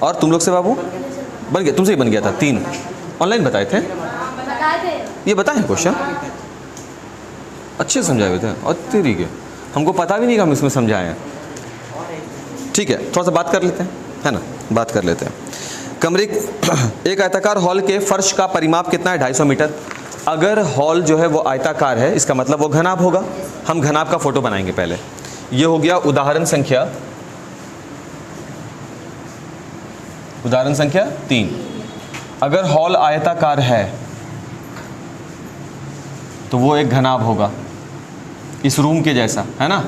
और तुम लोग से बाबू बन गया, तुमसे ही बन गया था 3 ऑनलाइन बताए थे, ये बताए क्वेश्चन अच्छे समझाए हुए थे और तरीके हमको पता भी नहीं कि हम इसमें समझाए हैं। ठीक है, थोड़ा सा बात कर लेते हैं, है ना, बात कर लेते हैं। कमरे एक आयताकार हॉल के फर्श का परिमाप कितना है? 250 मीटर। अगर हॉल जो है वो आयताकार है, इसका मतलब वो घनाभ होगा। हम घनाभ का फोटो बनाएंगे पहले। ये हो गया उदाहरण संख्या 3। अगर हॉल आयताकार है तो वो एक घनाभ होगा, इस रूम के जैसा, है ना।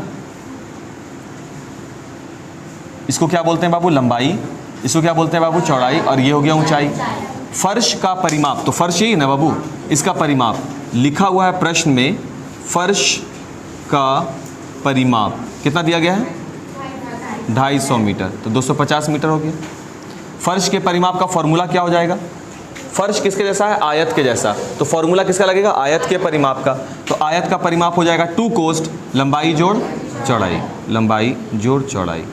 इसको क्या बोलते हैं बाबू? लंबाई। इसको क्या बोलते हैं बाबू? चौड़ाई। और ये हो गया ऊंचाई। फर्श का परिमाप, तो फर्श यही ना बाबू, इसका परिमाप लिखा हुआ है प्रश्न में। फर्श का परिमाप कितना दिया गया है? 250 मीटर, तो 250 मीटर हो गया। फर्श के परिमाप का फॉर्मूला क्या हो जाएगा? फर्श किसके जैसा है? आयत के जैसा, तो फॉर्मूला किसका लगेगा? आयत के परिमाप का। तो आयत का परिमाप हो जाएगा 2 कोस्ट लंबाई जोड़ चौड़ाई, लंबाई जोड़ चौड़ाई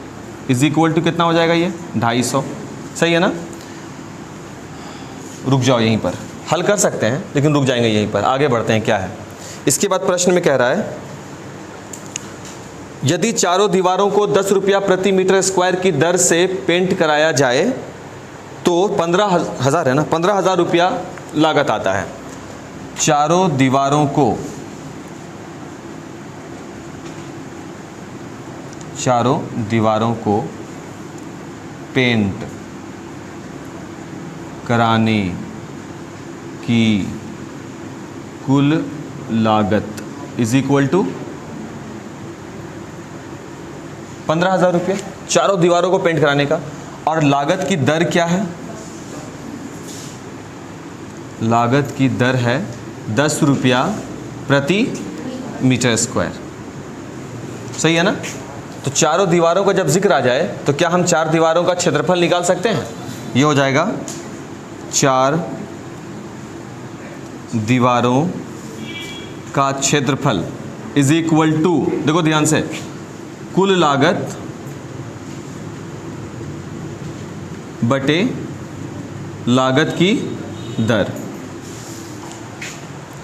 इज इक्वल टू कितना हो जाएगा? ये 250। सही है ना। रुक जाओ यहीं पर, हल कर सकते हैं लेकिन रुक जाएंगे यहीं पर, आगे बढ़ते हैं। क्या है इसके बाद प्रश्न में? कह रहा है यदि चारों दीवारों को 10 रुपया प्रति मीटर स्क्वायर की दर से पेंट कराया जाए तो 15,000 है ना, 15,000 रुपया लागत आता है। चारों दीवारों को पेंट कराने की कुल लागत इज इक्वल टू 15,000 रुपया। चारों दीवारों को पेंट कराने का, और लागत की दर क्या है? लागत की दर है 10 रुपया प्रति मीटर स्क्वायर। सही है ना। तो चारों दीवारों का जब जिक्र आ जाए तो क्या हम 4 दीवारों का क्षेत्रफल निकाल सकते हैं? ये हो जाएगा 4 दीवारों का क्षेत्रफल इज इक्वल टू, देखो ध्यान से, कुल लागत बटे लागत की दर।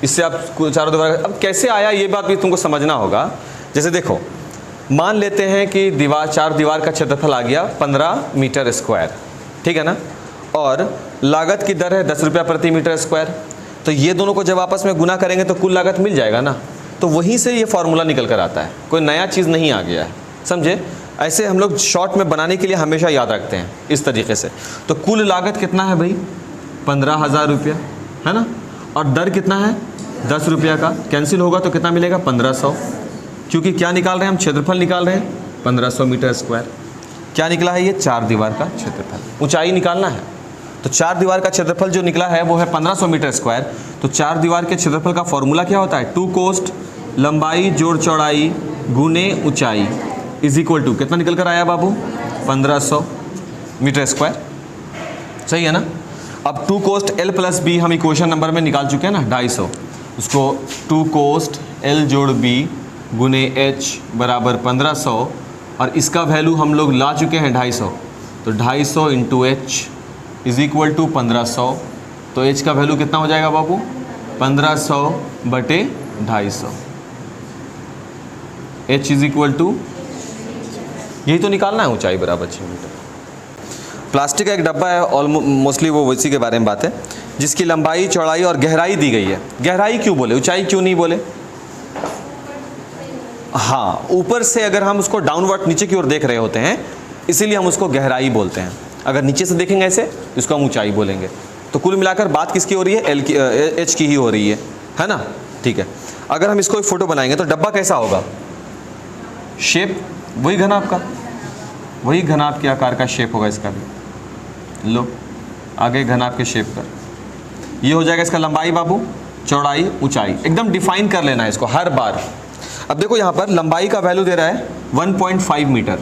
इससे आप चारों दीवार, अब कैसे आया ये बात भी तुमको समझना होगा। जैसे देखो, मान लेते हैं कि चार दीवार का क्षेत्रफल आ गया 15 मीटर स्क्वायर, ठीक है ना, और लागत की दर है 10 रुपया प्रति मीटर स्क्वायर। तो ये दोनों को जब आपस में गुना करेंगे तो कुल लागत मिल जाएगा ना। तो वहीं से ये फॉर्मूला निकल कर आता है, कोई नया चीज़ नहीं आ गया है, समझे। ऐसे हम लोग शॉर्ट में बनाने के लिए हमेशा याद रखते हैं इस तरीके से। तो कुल लागत कितना है भाई? 15,000 रुपया, है ना, और दर कितना है? 10 रुपया का। कैंसिल होगा तो कितना मिलेगा? 1500, क्योंकि क्या निकाल रहे हैं हम? क्षेत्रफल निकाल रहे हैं 1500 मीटर स्क्वायर। क्या निकला है? ये 4 दीवार का क्षेत्रफल। ऊंचाई निकालना है, तो 4 दीवार का क्षेत्रफल जो निकला है वो है 1500 मीटर स्क्वायर। तो 4 दीवार के क्षेत्रफल का फॉर्मूला क्या होता है? 2 कोस्ट लंबाई जोड़ चौड़ाई गुने ऊंचाई इज इक्वल टू, कितना निकल कर आया बाबू? 1500 मीटर स्क्वायर। सही है ना। अब 2 कोस्ट एल प्लस बी हम इक्वेशन नंबर में निकाल चुके हैं ना, 250। उसको 2 कोस्ट एल जोड़ बी गुने एच बराबर 1500, और इसका वैल्यू हम लोग ला चुके हैं 250। तो 250 into H is equal to 1500। तो एच का वैल्यू कितना हो जाएगा बाबू? 1500 बटे 250। एच इज इक्वल टू, यही तो निकालना है, ऊंचाई बराबर 6 मीटर। प्लास्टिक का एक डब्बा है, ऑलमोस्ट मोस्टली वो इसी के बारे में बात है, जिसकी लंबाई चौड़ाई और गहराई दी गई है। गहराई क्यों बोले, ऊंचाई क्यों नहीं बोले? हाँ, ऊपर से अगर हम उसको डाउनवर्ड नीचे की ओर देख रहे होते हैं इसीलिए हम उसको गहराई बोलते हैं। अगर नीचे से देखेंगे ऐसे तो इसको हम ऊंचाई बोलेंगे। तो कुल मिलाकर बात किसकी हो रही है? एच की ही हो रही है ना। ठीक है, अगर हम इसको एक फोटो बनाएंगे तो डब्बा कैसा होगा? शेप वही घनाभ का, वही घनाभ के आकार का शेप होगा इसका भी। लो आगे घनाभ के शेप पर ये हो जाएगा इसका लंबाई बाबू, चौड़ाई, ऊंचाई। एकदम डिफाइन कर लेना है इसको हर बार। अब देखो यहाँ पर लंबाई का वैल्यू दे रहा है 1.5 मीटर,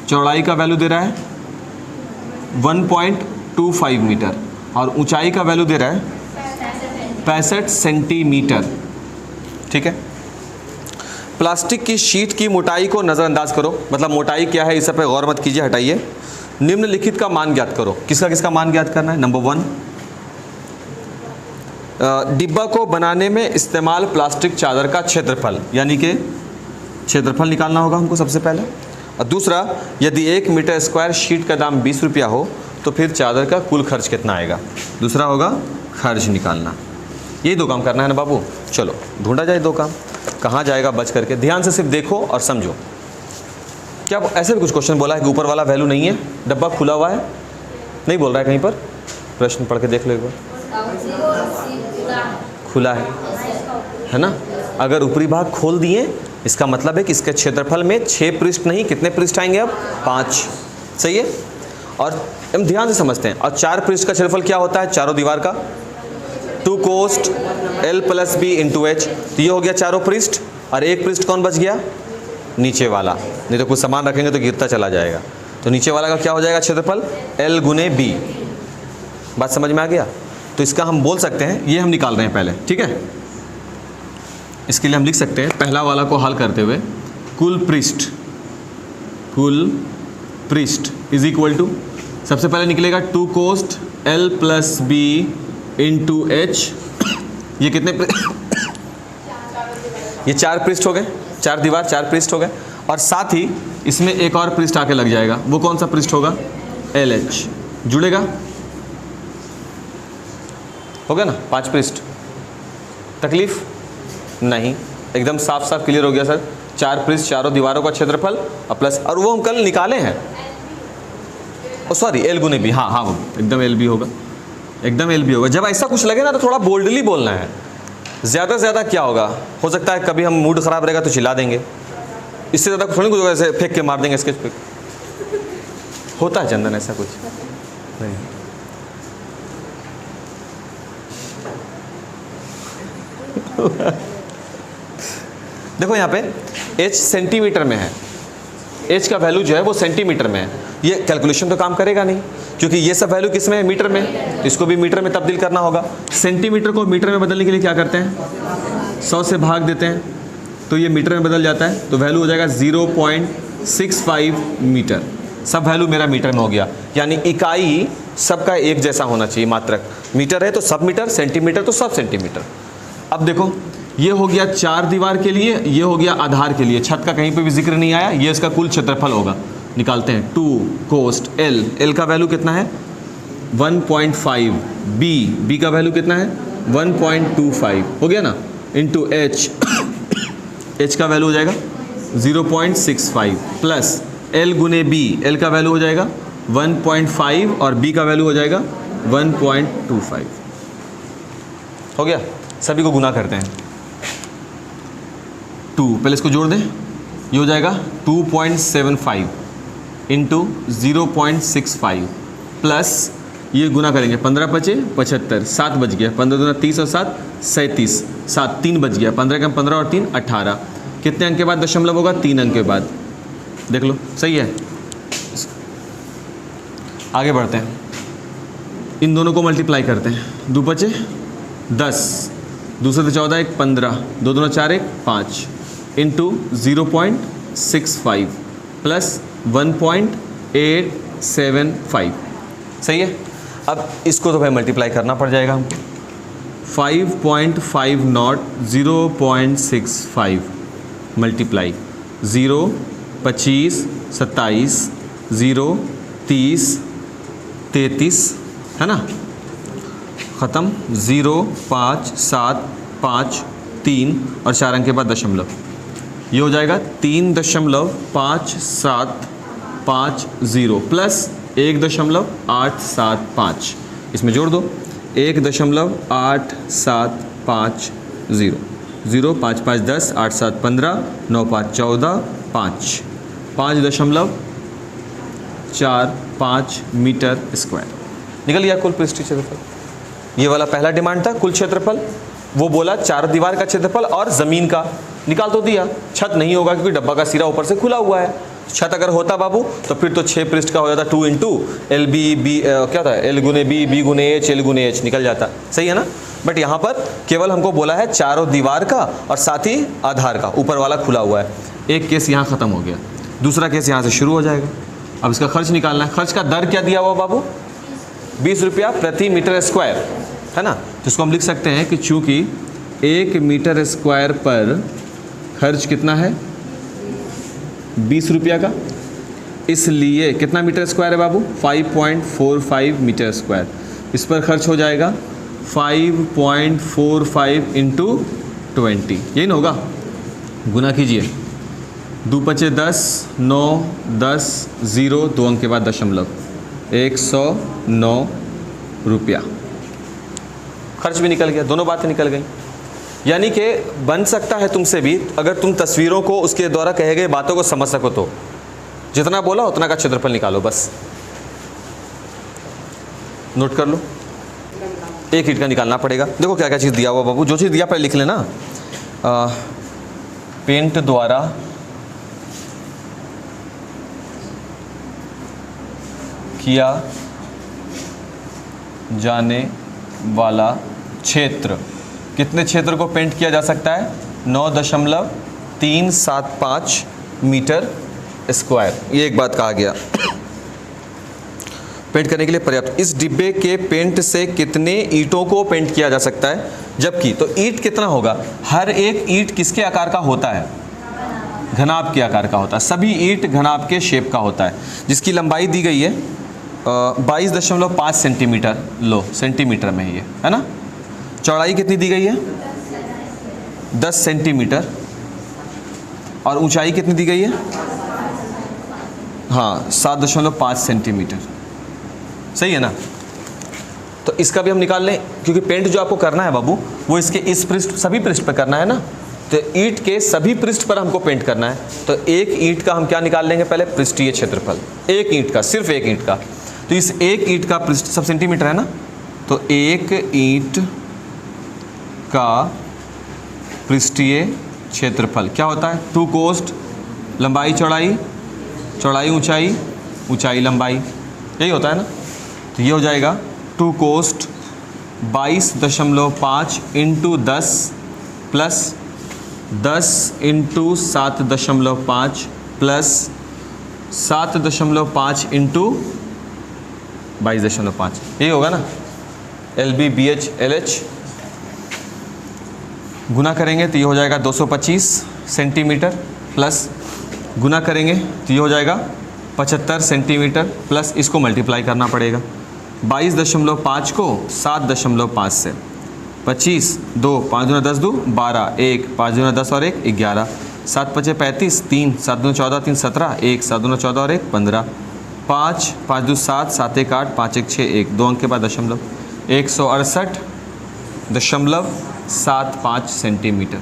चौड़ाई का वैल्यू दे रहा है 1.25 मीटर, और ऊंचाई का वैल्यू दे रहा है 65 सेंटीमीटर। ठीक है। प्लास्टिक की शीट की मोटाई को नज़रअंदाज करो, मतलब मोटाई क्या है इस पर गौर मत कीजिए, हटाइए। निम्नलिखित का मान ज्ञात करो। किसका किसका मान ज्ञात करना है? नंबर 1, डिब्बा को बनाने में इस्तेमाल प्लास्टिक चादर का क्षेत्रफल, यानी कि क्षेत्रफल निकालना होगा हमको सबसे पहले। और दूसरा, यदि 1 मीटर स्क्वायर शीट का दाम 20 रुपया हो तो फिर चादर का कुल खर्च कितना आएगा? दूसरा होगा खर्च निकालना। ये 2 काम करना है ना बाबू। चलो ढूंढा जाए 2 काम, कहाँ जाएगा बच करके। ध्यान से सिर्फ देखो और समझो। क्या ऐसे भी कुछ क्वेश्चन बोला है कि ऊपर वाला वैल्यू नहीं है, डब्बा खुला हुआ है? नहीं बोल रहा है कहीं पर? प्रश्न पढ़ के देख लो एक बार। खुला है ना? अगर ऊपरी भाग खोल दिए इसका मतलब है कि इसके क्षेत्रफल में 6 पृष्ठ नहीं, कितने पृष्ठ आएंगे अब? 5। सही है। और हम ध्यान से समझते हैं। और 4 पृष्ठ का क्षेत्रफल क्या होता है चारों दीवार का? 2 कोस्ट L + B × H। तो ये हो गया चारों पृष्ठ। और एक पृष्ठ कौन बच गया? नीचे वाला। नहीं तो कुछ सामान रखेंगे तो गिरता चला जाएगा। तो नीचे वाला का क्या हो जाएगा क्षेत्रफल? L × B। बात समझ में आ गया? तो इसका हम बोल सकते हैं, ये हम निकाल रहे हैं पहले, ठीक है। इसके लिए हम लिख सकते हैं पहला वाला को हल करते हुए, कुल पृष्ठ इज इक्वल टू, सबसे पहले निकलेगा 2 कोस्ट L + B × H। ये कितने ये 4 पृष्ठ हो गए, 4 दीवार 4 पृष्ठ हो गए। और साथ ही इसमें एक और पृष्ठ आके लग जाएगा। वो कौन सा पृष्ठ होगा? LH जुड़ेगा। हो गया ना 5 पृष्ठ। तकलीफ नहीं, एकदम साफ साफ क्लियर हो गया सर। 4 पृष्ठ चारों दीवारों का क्षेत्रफल और प्लस, और वो हम कल निकाले हैं। ओ सॉरी, L × B। हाँ वो एकदम LB होगा, एकदम LB होगा। जब ऐसा कुछ लगे ना तो थोड़ा बोल्डली बोलना है। ज़्यादा से ज़्यादा क्या होगा, हो सकता है कभी हम मूड ख़राब रहेगा तो चिल्ला देंगे, इससे ज़्यादा थोड़ी कुछ ऐसे फेंक के मार देंगे स्केच पे। होता है चंदन ऐसा कुछ नहीं। देखो यहाँ पे H सेंटीमीटर में है, H का वैल्यू जो है वो सेंटीमीटर में है। ये कैलकुलेशन तो काम करेगा नहीं, क्योंकि ये सब वैल्यू किस में है? मीटर में। तो इसको भी मीटर में तब्दील करना होगा। सेंटीमीटर को मीटर में बदलने के लिए क्या करते हैं? 100 से भाग देते हैं तो ये मीटर में बदल जाता है। तो वैल्यू हो जाएगा 0.65 मीटर। सब वैल्यू मेरा मीटर में हो गया, यानी इकाई सबका एक जैसा होना चाहिए। मात्रक मीटर है तो सब मीटर, सेंटीमीटर तो सब सेंटीमीटर। अब देखो ये हो गया 4 दीवार के लिए, ये हो गया आधार के लिए। छत का कहीं पे भी जिक्र नहीं आया। ये इसका कुल क्षेत्रफल होगा, निकालते हैं। 2 कोस्ट L का वैल्यू कितना है? 1.5। B का वैल्यू कितना है? 1.25 हो गया ना, इंटू H का वैल्यू हो जाएगा 0.65 प्लस L × B। L का वैल्यू हो जाएगा 1.5 और B का वैल्यू हो जाएगा 1.25। हो गया। सभी को गुना करते हैं। 2 पहले इसको जोड़ दें, ये हो जाएगा 2.75 इंटू 0.65 प्लस ये गुना करेंगे 15 × 5 = 75, 7 बच गया, 15 × 2 = 30 और 7 37, 7 3 बच गया, 15 × 15 और 3 18। कितने अंक के बाद दशमलव होगा? 3 अंक के बाद। देख लो सही है। आगे बढ़ते हैं, इन दोनों को मल्टीप्लाई करते हैं। 2 × 5 = 10, 2 से 14 1 15, 2 × 4 1 5 इंटू 0.65 प्लस 1.875। सही है। अब इसको तो भाई मल्टीप्लाई करना पड़ जाएगा हमको। 5.50 0.65 मल्टीप्लाई 0 25 27 0 30 33 है ना, ख़त्म। 0 5 7 5 3 और 4 अंक के बाद दशमलव। ये हो जाएगा 3.5750 प्लस 1.875। इसमें जोड़ दो 1.875। 0 5 5 10 8 7 15 9 5 14 5 5.45 मीटर स्क्वायर निकल गया कुल पृष्ठीय क्षेत्रफल। ये वाला पहला डिमांड था, कुल क्षेत्रफल। वो बोला 4 दीवार का क्षेत्रफल और ज़मीन का निकाल तो दिया। छत नहीं होगा क्योंकि डब्बा का सिरा ऊपर से खुला हुआ है। छत अगर होता बाबू तो फिर तो 6 पृष्ठ का हो जाता, 2 इंटू LB B क्या था, L × B B × H L × H निकल जाता। सही है ना। बट यहाँ पर केवल हमको बोला है चारों दीवार का और साथ ही आधार का, ऊपर वाला खुला हुआ है। एक केस यहाँ ख़त्म हो गया, दूसरा केस यहाँ से शुरू हो जाएगा। अब इसका खर्च निकालना है। खर्च का दर क्या दिया हुआ बाबू? 20 रुपया प्रति मीटर स्क्वायर, है ना। तो इसको हम लिख सकते हैं कि चूंकि 1 मीटर स्क्वायर पर खर्च कितना है? 20 रुपया का, इसलिए कितना मीटर स्क्वायर है बाबू? 5.45 मीटर स्क्वायर। इस पर खर्च हो जाएगा 5.45 इंटू 20, यही ना होगा। गुना कीजिए, 2 पचे 10, 9 10 0, 2 अंक के बाद दशमलव, 109 रुपया। खर्च भी निकल गया, दोनों बातें निकल गई। यानी कि बन सकता है तुमसे भी, अगर तुम तस्वीरों को उसके द्वारा कहे गए बातों को समझ सको तो जितना बोला उतना का क्षेत्रफल निकालो, बस नोट कर लो। 1 ईंट का निकालना पड़ेगा। देखो क्या क्या चीज़ दिया हुआ बाबू, जो चीज़ दिया पहले लिख लेना। पेंट द्वारा किया जाने वाला क्षेत्र, कितने क्षेत्र को पेंट किया जा सकता है? 9.375 मीटर स्क्वायर। ये एक बात कहा गया, पेंट करने के लिए पर्याप्त। इस डिब्बे के पेंट से कितने ईंटों को पेंट किया जा सकता है? जबकि तो ईंट कितना होगा? हर एक ईंट किसके आकार का होता है? घनाभ के आकार का होता है। सभी ईंट घनाभ के शेप का होता है, जिसकी लंबाई दी गई है 22.5 सेंटीमीटर। लो सेंटीमीटर में ये है ना। चौड़ाई कितनी दी गई है? 10 सेंटीमीटर। और ऊंचाई कितनी दी गई है? हाँ 7.5 सेंटीमीटर। सही है ना। तो इसका भी हम निकाल लें, क्योंकि पेंट जो आपको करना है बाबू वो इसके इस पृष्ठ, सभी पृष्ठ पर करना है ना। तो ईंट के सभी पृष्ठ पर हमको पेंट करना है। तो एक ईंट का हम क्या निकाल लेंगे? पहले पृष्ठीय क्षेत्रफल, एक ईंट का, सिर्फ एक ईंट का। तो इस एक ईंट का पृष्ठ, सब सेंटीमीटर है ना, तो एक ईंट का पृष्ठीय क्षेत्रफल क्या होता है? 2 कोस्ट, लंबाई चौड़ाई, चौड़ाई ऊंचाई, ऊंचाई लंबाई, यही होता है ना। तो ये हो जाएगा 2 cost 22.5 into 10 plus 10 into 7.5 plus 7.5 into 22.5, यही होगा ना। LB BH LH गुना करेंगे तो ये हो जाएगा 225 सेंटीमीटर, प्लस गुना करेंगे तो ये हो जाएगा 75 सेंटीमीटर, प्लस इसको मल्टीप्लाई करना पड़ेगा। 22.5 को 7.5 से, 25, 2, 5 दूना 10, 2, 12, 1, 5 दूना 10 और 1, 11, 7 पचे 35, 3, 7 दूना 14, 3, 17, 1, 7 दूना 14 और 1, 15, 5, 5 2 7, 7 1 8, 5 1 6, 1, 2 अंक के बाद दशमलव, 168.75 सेंटीमीटर।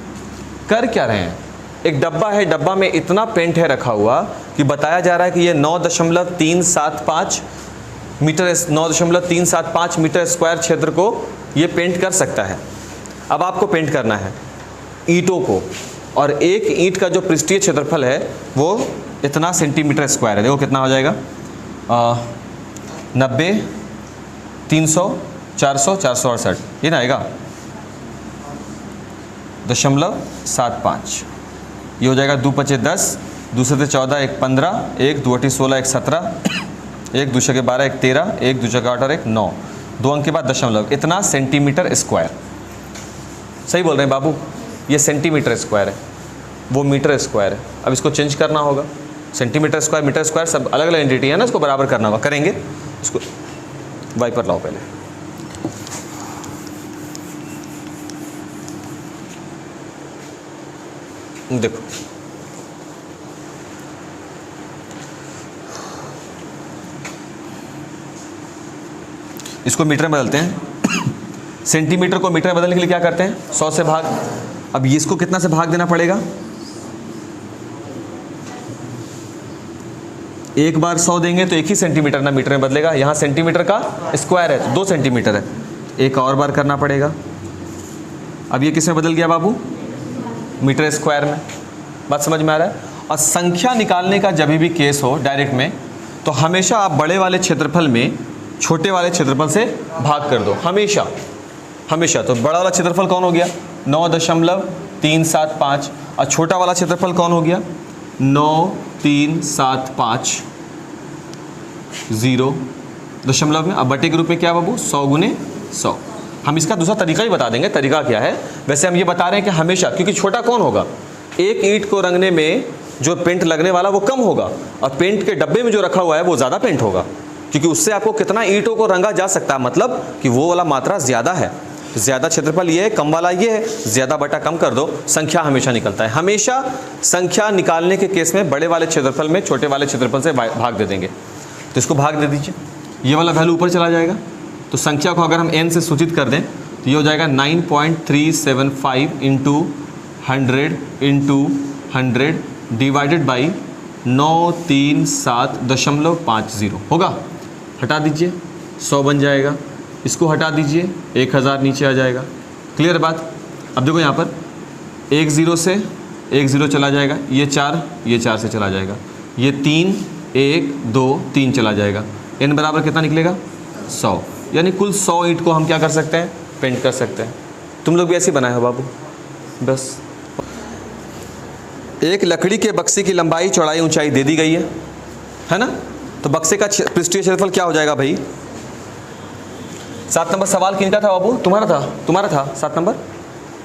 कर क्या रहे हैं? एक डब्बा है, डब्बा में इतना पेंट है रखा हुआ कि बताया जा रहा है कि ये 9.375 मीटर, 9.375 मीटर स्क्वायर क्षेत्र को ये पेंट कर सकता है। अब आपको पेंट करना है ईंटों को, और एक ईंट का जो पृष्ठीय क्षेत्रफल है वो इतना सेंटीमीटर स्क्वायर है। देखो कितना हो जाएगा, 90, 300, 400, 468, ये ना आएगा 0.75। ये हो जाएगा 2 पचे 10, दूसरे से 14, 1 15, 1 2 8 16, 1 17, 1 दूसरे के 12, 1 13, 1 दूसरे के 8 और 1 9, 2 अंक के बाद दशमलव, इतना सेंटीमीटर स्क्वायर। सही बोल रहे हैं बाबू, ये सेंटीमीटर स्क्वायर है, वो मीटर स्क्वायर है। अब इसको चेंज करना होगा, सेंटीमीटर स्क्वायर मीटर स्क्वायर सब अलग अलग एंटिटी है ना, इसको बराबर करना होगा। करेंगे इसको, वाइपर लाओ पहले। देखो इसको मीटर में बदलते हैं। सेंटीमीटर को मीटर में बदलने के लिए क्या करते हैं? 100 से भाग। अब इसको कितना से भाग देना पड़ेगा? एक बार 100 देंगे तो एक ही सेंटीमीटर ना मीटर में बदलेगा। यहाँ सेंटीमीटर का स्क्वायर है, 2 सेंटीमीटर है, एक और बार करना पड़ेगा। अब ये किस में बदल गया बाबू? मीटर स्क्वायर में। बात समझ में आ रहा है? और संख्या निकालने का जब भी केस हो डायरेक्ट में, तो हमेशा आप बड़े वाले क्षेत्रफल में छोटे वाले क्षेत्रफल से भाग कर दो, हमेशा हमेशा। तो बड़ा वाला क्षेत्रफल कौन हो गया? 9.375, और छोटा वाला क्षेत्रफल कौन हो गया? 9375। 0 दशमलव में, अब बटे के रूप में क्या बाबू 100 गुने 100। हम इसका दूसरा तरीका ही बता देंगे, तरीका क्या है। वैसे हम ये बता रहे हैं कि हमेशा, क्योंकि छोटा कौन होगा, एक ईंट को रंगने में जो पेंट लगने वाला वो कम होगा और पेंट के डब्बे में जो रखा हुआ है वो ज़्यादा पेंट होगा, क्योंकि उससे आपको कितना ईंटों को रंगा जा सकता है, मतलब कि वो वाला मात्रा ज़्यादा है। ज़्यादा क्षेत्रफल ये है, कम वाला ये है, ज़्यादा बटा कम कर दो, संख्या हमेशा निकलता है। हमेशा संख्या निकालने के केस में बड़े वाले क्षेत्रफल में छोटे वाले क्षेत्रफल से भाग दे देंगे। तो इसको भाग दे दीजिए, ये वाला वैल्यू ऊपर चला जाएगा। तो संख्या को अगर हम n से सूचित कर दें तो ये हो जाएगा 9.375 इंटू 100 डिवाइडेड बाई 937.50 होगा। हटा दीजिए, 100 बन जाएगा। इसको हटा दीजिए, 1000 नीचे आ जाएगा। क्लियर बात। अब देखो यहाँ पर 1 0 से 1 0 चला जाएगा, ये 4 से चला जाएगा, ये 3 1 2 3 चला जाएगा। n बराबर कितना निकलेगा 100, यानी कुल 100 ईंट को हम क्या कर सकते हैं, पेंट कर सकते हैं। तुम लोग भी ऐसे बनाए हो बाबू। बस एक लकड़ी के बक्से की लंबाई चौड़ाई ऊंचाई दे दी गई है ना। तो बक्से का पृष्ठीय क्षेत्रफल क्या हो जाएगा भाई। 7 नंबर सवाल किनका था बाबू, तुम्हारा था 7 नंबर।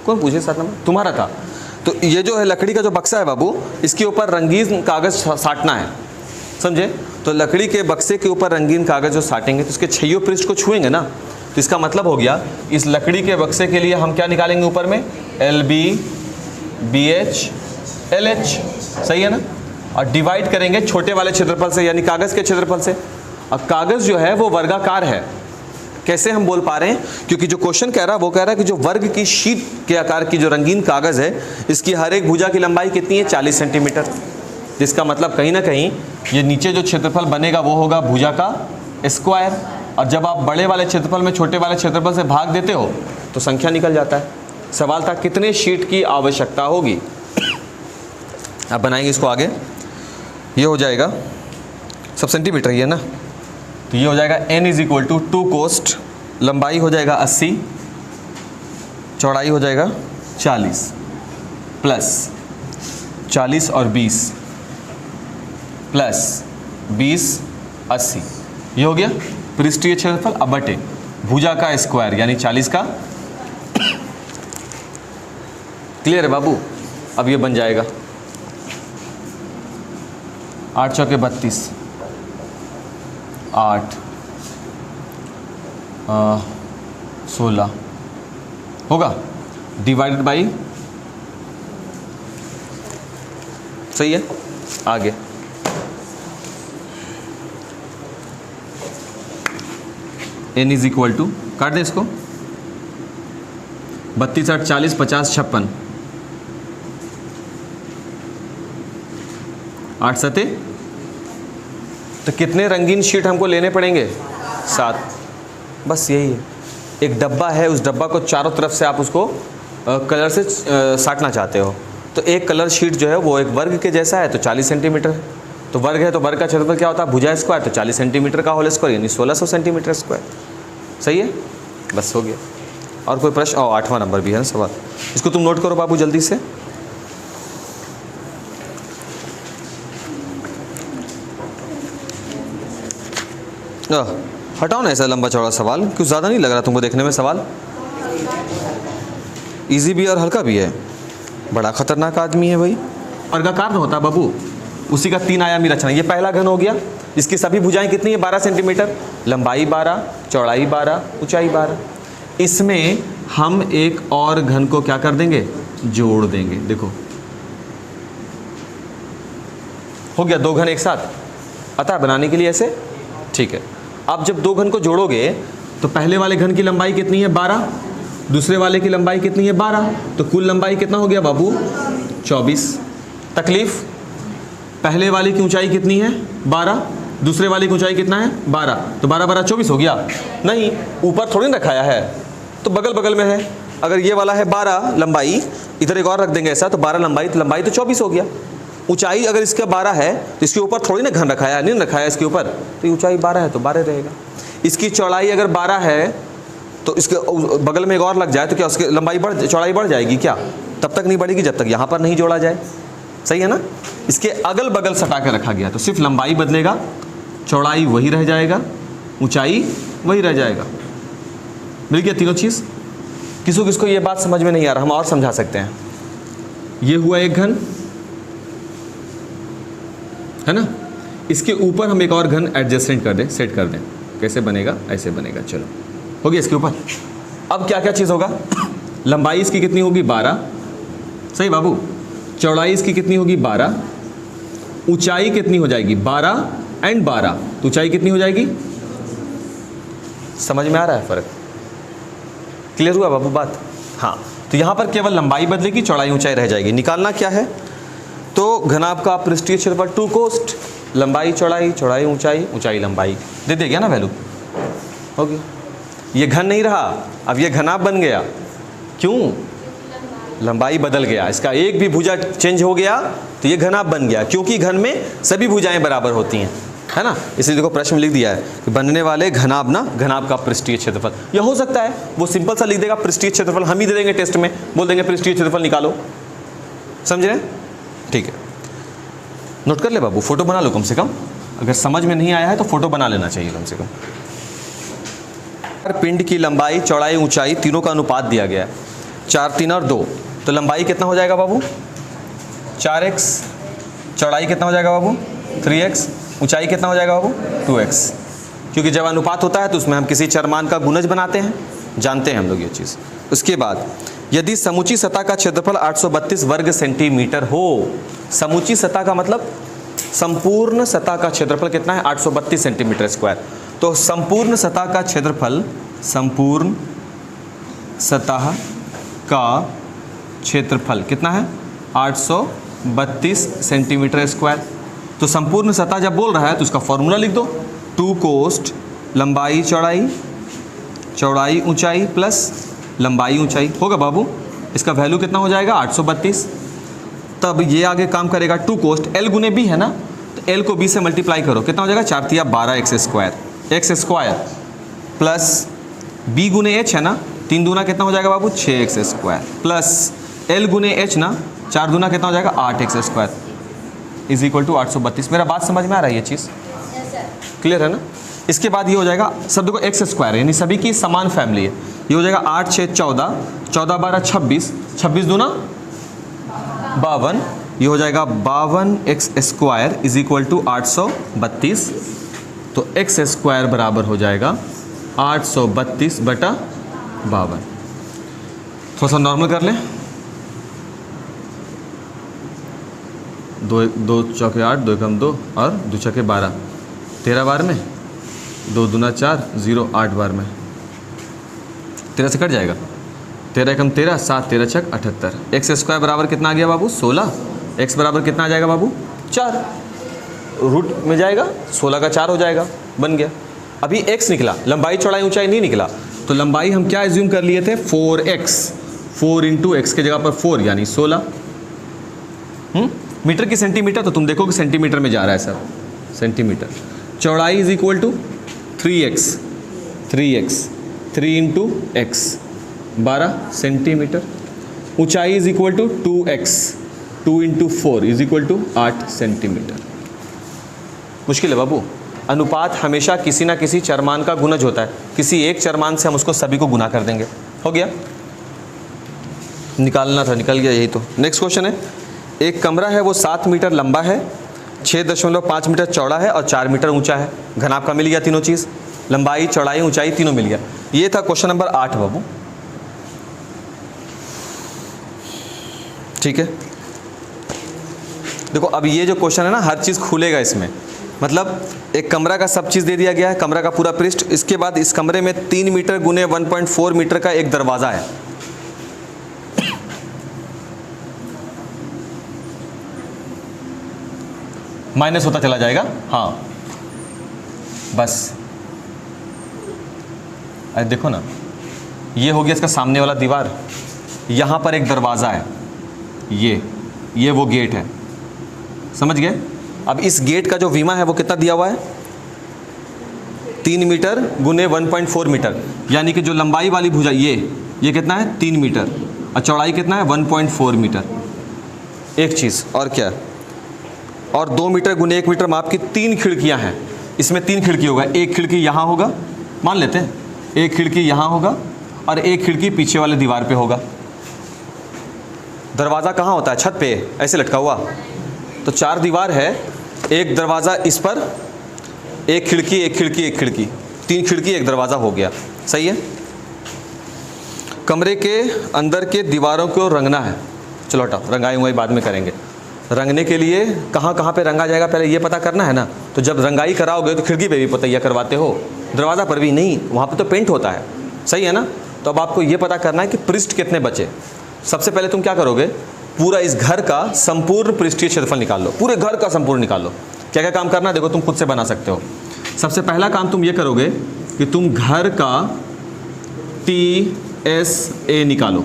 कौन पूछे 7 नंबर, तुम्हारा था। तो ये जो है लकड़ी का जो बक्सा है बाबू, इसके ऊपर रंगीन कागज़ साटना है, समझे। तो लकड़ी के बक्से के ऊपर रंगीन कागज़ जो साटेंगे तो इसके छइयों पृष्ठ को छुएंगे ना, तो इसका मतलब हो गया इस लकड़ी के बक्से के लिए हम क्या निकालेंगे ऊपर में, LB BH LH, सही है ना। और डिवाइड करेंगे छोटे वाले क्षेत्रफल से, यानी कागज़ के क्षेत्रफल से। अब कागज़ जो है वो वर्गाकार है। कैसे हम बोल पा रहे हैं, क्योंकि जो क्वेश्चन कह रहा है वो कह रहा है कि जो वर्ग की शीट के आकार की जो रंगीन कागज़ है, इसकी हर एक भुजा की लंबाई कितनी है, 40 सेंटीमीटर। जिसका मतलब कहीं ना कहीं ये नीचे जो क्षेत्रफल बनेगा वो होगा भुजा का स्क्वायर। और जब आप बड़े वाले क्षेत्रफल में छोटे वाले क्षेत्रफल से भाग देते हो तो संख्या निकल जाता है। सवाल था कितने शीट की आवश्यकता होगी। अब बनाएंगे इसको आगे, ये हो जाएगा सब सेंटीमीटर ही है ना, तो ये हो जाएगा n = 2 कोस्ट, लंबाई हो जाएगा 80, चौड़ाई हो जाएगा 40 प्लस 40 और 20 प्लस 20 80, ये हो गया पृष्ठीय क्षेत्रफल। अब बटे भुजा का स्क्वायर यानी 40 का। क्लियर है बाबू। अब ये बन जाएगा 8 चौके 32, 8 16 होगा, डिवाइडेड बाई, सही है। आगे n = काट दें इसको, 32 8 40 50 56, 8 7, तो कितने रंगीन शीट हमको लेने पड़ेंगे, 7। बस यही है। एक डब्बा है, उस डब्बा को चारों तरफ से आप उसको कलर से साटना चाहते हो, तो एक कलर शीट जो है वो एक वर्ग के जैसा है, तो 40 सेंटीमीटर है। तो वर्ग है तो वर्ग का क्षेत्रफल क्या होता है, भुजा स्क्वायर, तो 40 सेंटीमीटर का होल स्क्वायर यानी 1600 सेंटीमीटर स्क्वायर। सही है, बस हो गया। और कोई प्रश्न? 8वां नंबर भी है ना सवाल, इसको तुम नोट करो बाबू जल्दी से। हटाओ ना ऐसा लंबा चौड़ा सवाल, क्यों ज़्यादा नहीं लग रहा तुमको देखने में सवाल? इजी भी और हल्का भी है। बड़ा खतरनाक आदमी है भाई। वर्गाकार होता है बाबू, उसी का 3 आयामी रचना। ये पहला घन हो गया, इसकी सभी भुजाएं कितनी है, 12 सेंटीमीटर, लंबाई 12, चौड़ाई 12, ऊंचाई 12। इसमें हम एक और घन को क्या कर देंगे, जोड़ देंगे। देखो हो गया 2 घन एक साथ, अतः बनाने के लिए ऐसे, ठीक है। अब जब 2 घन को जोड़ोगे तो पहले वाले घन की लंबाई कितनी है, 12, दूसरे वाले की लंबाई कितनी है, 12, तो कुल लंबाई कितना हो गया बाबू, 24। तकलीफ, पहले वाले की ऊंचाई कितनी है, 12, दूसरे वाले की ऊंचाई कितना है, 12, तो 12 12 24 हो गया। नहीं, ऊपर थोड़ी रखाया है, तो बगल बगल में है। अगर ये वाला है 12 लंबाई, इधर एक और रख देंगे ऐसा, तो 12 लंबाई, तो लंबाई तो 24 हो गया। ऊंचाई अगर इसका 12 है तो इसके ऊपर थोड़ी ना घन रखाया है, नहीं रखाया इसके ऊपर, तो ऊंचाई 12 है तो 12 रहेगा। इसकी चौड़ाई अगर 12 है तो इसके बगल में एक और लग जाए तो क्या उसकी लंबाई चौड़ाई बढ़ जाएगी क्या? तब तक नहीं बढ़ेगी जब तक यहाँ पर नहीं जोड़ा जाए। सही है ना। इसके अगल बगल सटा के रखा गया तो सिर्फ लंबाई बदलेगा, चौड़ाई वही रह जाएगा, ऊंचाई वही रह जाएगा। मिल गया तीनों चीज़। किसको किसको ये बात समझ में नहीं आ रहा, हम और समझा सकते हैं। ये हुआ एक घन, है ना, इसके ऊपर हम एक और घन एडजस्टेंट कर दें, सेट कर दें। कैसे बनेगा, ऐसे बनेगा। चलो हो गया इसके ऊपर। अब क्या क्या चीज़ होगा, लंबाई इसकी कितनी होगी 12, सही बाबू, चौड़ाई इसकी कितनी होगी 12, ऊंचाई कितनी हो जाएगी 12 एंड 12, तो ऊंचाई कितनी हो जाएगी, समझ में आ रहा है फर्क, क्लियर हुआ बाबू बात। हाँ, तो यहाँ पर केवल लंबाई बदलेगी, चौड़ाई ऊंचाई रह जाएगी। निकालना क्या है, तो घनाभ का पृष्ठीय क्षेत्रफल 2 कोस्ट, लंबाई चौड़ाई, चौड़ाई ऊंचाई, ऊंचाई लंबाई, दे गया ना वैल्यू, हो गया। ये घन नहीं रहा, अब ये घनाभ बन गया। क्यों, लंबाई बदल गया, इसका एक भी भुजा चेंज हो गया तो ये घनाभ बन गया, क्योंकि घन में सभी भुजाएं बराबर होती हैं, है ना। इसलिए देखो प्रश्न में लिख दिया है कि बनने वाले घनाभ ना, घनाभ का पृष्ठीय क्षेत्रफल। यह हो सकता है वो सिंपल सा लिख देगा पृष्ठीय क्षेत्रफल, हम ही दे देंगे टेस्ट में, बोल देंगे पृष्ठीय क्षेत्रफल निकालो, समझ रहे हैं, ठीक है। नोट कर ले बाबू, फोटो बना लो कम से कम, अगर समझ में नहीं आया है तो फोटो बना लेना चाहिए कम से कम। पिंड की लंबाई चौड़ाई ऊंचाई तीनों का अनुपात दिया गया है, 4 3 और 2, तो लंबाई कितना हो जाएगा बाबू 4x, चौड़ाई कितना हो जाएगा बाबू 3x, ऊंचाई कितना हो जाएगा बाबू 2x, क्योंकि जब अनुपात होता है तो उसमें हम किसी चरमान का गुणज बनाते हैं, जानते हैं हम लोग ये चीज़। उसके बाद यदि समूची सतह का क्षेत्रफल 832 वर्ग सेंटीमीटर हो, समूची सतह का मतलब संपूर्ण सतह का क्षेत्रफल कितना है 832 सेंटीमीटर स्क्वायर, तो संपूर्ण सतह का क्षेत्रफल, संपूर्ण सतह का क्षेत्रफल कितना है 832 सेंटीमीटर स्क्वायर। तो संपूर्ण सतह जब बोल रहा है तो उसका फॉर्मूला लिख दो, 2 कोस्ट लंबाई चौड़ाई, चौड़ाई ऊंचाई प्लस लंबाई ऊंचाई होगा बाबू, इसका वैल्यू कितना हो जाएगा 832। तब ये आगे काम करेगा 2 कोस्ट एल गुने बी है ना, तो एल को बी से मल्टीप्लाई करो, कितना हो जाएगा 4 तिया 12 X square, X square plus B गुने एच है ना, 3 दूना कितना हो जाएगा बाबू 6 एक्स स्क्वायर प्लस एल गुने एच ना, 4 दूना कितना हो जाएगा 8 X square is equal to 832। मेरा बात समझ में आ रहा है ये चीज़, क्लियर है ना। इसके बाद ये हो जाएगा, सब देखो एक्स स्क्वायर है यानी सभी की समान फैमिली है, ये हो जाएगा 8 6 14, 14 12 26, 26 दूना 52, ये हो जाएगा 52 X square is equal to 832। तो एक्स स्क्वायर बराबर हो जाएगा 832 बटा 52। थोड़ा सा नॉर्मल कर लें, 2 चौके 8, 2 एकम 2 और 2 चौके 12, 13 बार में, 2 दूना 4, 0 8 बार में, 13 से कट जाएगा, 13 एकम 13, 7 13 छक 78। एक्स स्क्वायर बराबर कितना आ गया बाबू 16, एक्स बराबर कितना आ जाएगा बाबू 4, रूट में जाएगा 16 का 4 हो जाएगा, बन गया। अभी x निकला, लंबाई चौड़ाई ऊंचाई नहीं निकला, तो लंबाई हम क्या एज्यूम कर लिए थे 4x, 4 इंटू एक्स के जगह पर 4 यानी 16। मीटर की सेंटीमीटर, तो तुम देखो कि सेंटीमीटर में जा रहा है सर, सेंटीमीटर। चौड़ाई is equal to 3x, 3 into x 12 centimetre, ऊंचाई is equal to 2x, 2 into 4 is equal to 8 centimetre. मुश्किल है बाबू, अनुपात हमेशा किसी ना किसी चरमान का गुणज होता है, किसी एक चरमान से हम उसको सभी को गुना कर देंगे, हो गया। निकालना था, निकल गया, यही तो। नेक्स्ट क्वेश्चन है, एक कमरा है वो 7 मीटर लंबा है, 6.5 मीटर चौड़ा है और 4 मीटर ऊंचा है। घनाभ का मिल गया तीनों चीज़, लंबाई चौड़ाई ऊंचाई तीनों मिल गया। ये था क्वेश्चन नंबर 8 बाबू, ठीक है। देखो अब ये जो क्वेश्चन है ना, हर चीज़ खुलेगा इसमें, मतलब एक कमरा का सब चीज़ दे दिया गया है, कमरा का पूरा पृष्ठ, इसके बाद इस कमरे में 3 मीटर गुने 1.4 मीटर का एक दरवाज़ा है, माइनस होता चला जाएगा, हाँ बस। अरे देखो ना, ये हो गया इसका सामने वाला दीवार, यहाँ पर एक दरवाज़ा है, ये वो गेट है, समझ गए। अब इस गेट का जो विमा है वो कितना दिया हुआ है 3 मीटर गुने 1.4 मीटर, यानी कि जो लंबाई वाली भुजा ये कितना है 3 मीटर और चौड़ाई कितना है 1.4 मीटर। एक चीज़ और क्या, और 2 मीटर गुने 1 मीटर माप की 3 खिड़कियां हैं, इसमें 3 खिड़की होगा, एक खिड़की यहाँ होगा, मान लेते हैं, एक खिड़की यहाँ होगा और एक खिड़की पीछे वाले दीवार पे होगा। दरवाज़ा कहाँ होता है? छत पे ऐसे लटका हुआ। तो 4 दीवार है, एक दरवाज़ा इस पर, एक खिड़की एक खिड़की एक खिड़की, 3 खिड़की एक दरवाज़ा हो गया। सही है। कमरे के अंदर के दीवारों को रंगना है। चलो हटाओ, रंगाई वंगाई बाद में करेंगे। रंगने के लिए कहाँ कहाँ पे रंगा जाएगा पहले ये पता करना है ना। तो जब रंगाई कराओगे तो खिड़की पे भी पोतैया करवाते हो, दरवाज़ा पर भी नहीं, वहाँ पे तो पेंट होता है। सही है ना। तो अब आपको ये पता करना है कि पृष्ठ कितने बचे। सबसे पहले तुम क्या करोगे, पूरा इस घर का संपूर्ण पृष्ठीय क्षेत्रफल निकाल लो, पूरे घर का संपूर्ण निकाल लो। क्या क्या काम करना है देखो, तुम खुद से बना सकते हो। सबसे पहला काम तुम ये करोगे कि तुम घर का TSA निकालो,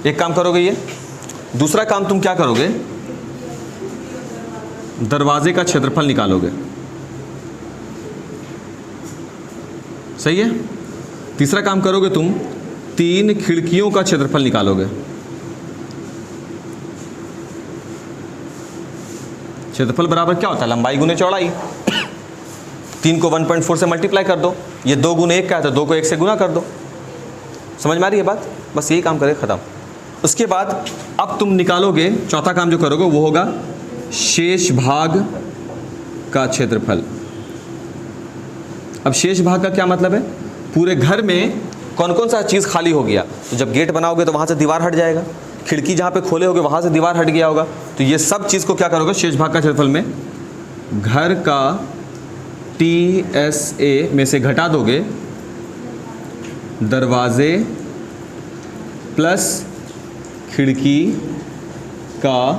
एक काम करोगे ये। दूसरा काम तुम क्या करोगे, दरवाजे का क्षेत्रफल निकालोगे। सही है। तीसरा काम करोगे तुम 3 खिड़कियों का क्षेत्रफल निकालोगे। क्षेत्रफल बराबर क्या होता है, लंबाई गुने चौड़ाई। 3 को 1.4 से मल्टीप्लाई कर दो, ये 2 गुने 1 का है तो 2 को 1 से गुना कर दो। समझ में आ रही है बात? बस यही काम करें, ख़त्म। उसके बाद अब तुम निकालोगे, चौथा काम जो करोगे वो होगा शेष भाग का क्षेत्रफल। अब शेष भाग का क्या मतलब है, पूरे घर में कौन कौन सा चीज़ खाली हो गया। तो जब गेट बनाओगे तो वहाँ से दीवार हट जाएगा, खिड़की जहाँ पे खोले होगे वहाँ से दीवार हट गया होगा। तो ये सब चीज़ को क्या करोगे, शेष भाग का क्षेत्रफल में घर का TSA में से घटा दोगे दरवाजे प्लस खिड़की का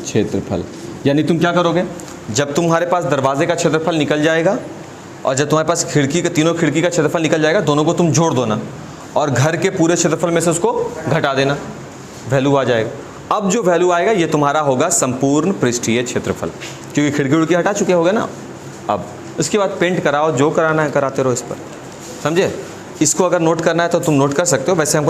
क्षेत्रफल। यानी तुम क्या करोगे, जब तुम्हारे पास दरवाजे का क्षेत्रफल निकल जाएगा और जब तुम्हारे पास खिड़की का, तीनों खिड़की का क्षेत्रफल निकल जाएगा, दोनों को तुम जोड़ दो ना और घर के पूरे क्षेत्रफल में से उसको घटा देना, वैल्यू आ जाएगा। अब जो वैल्यू आएगा ये तुम्हारा होगा संपूर्ण पृष्ठीय क्षेत्रफल, क्योंकि खिड़की उड़की हटा चुके होगे ना। अब इसके बाद पेंट कराओ, जो कराना है कराते रहो इस पर। समझे? इसको अगर नोट करना है तो तुम नोट कर सकते हो। वैसे हमको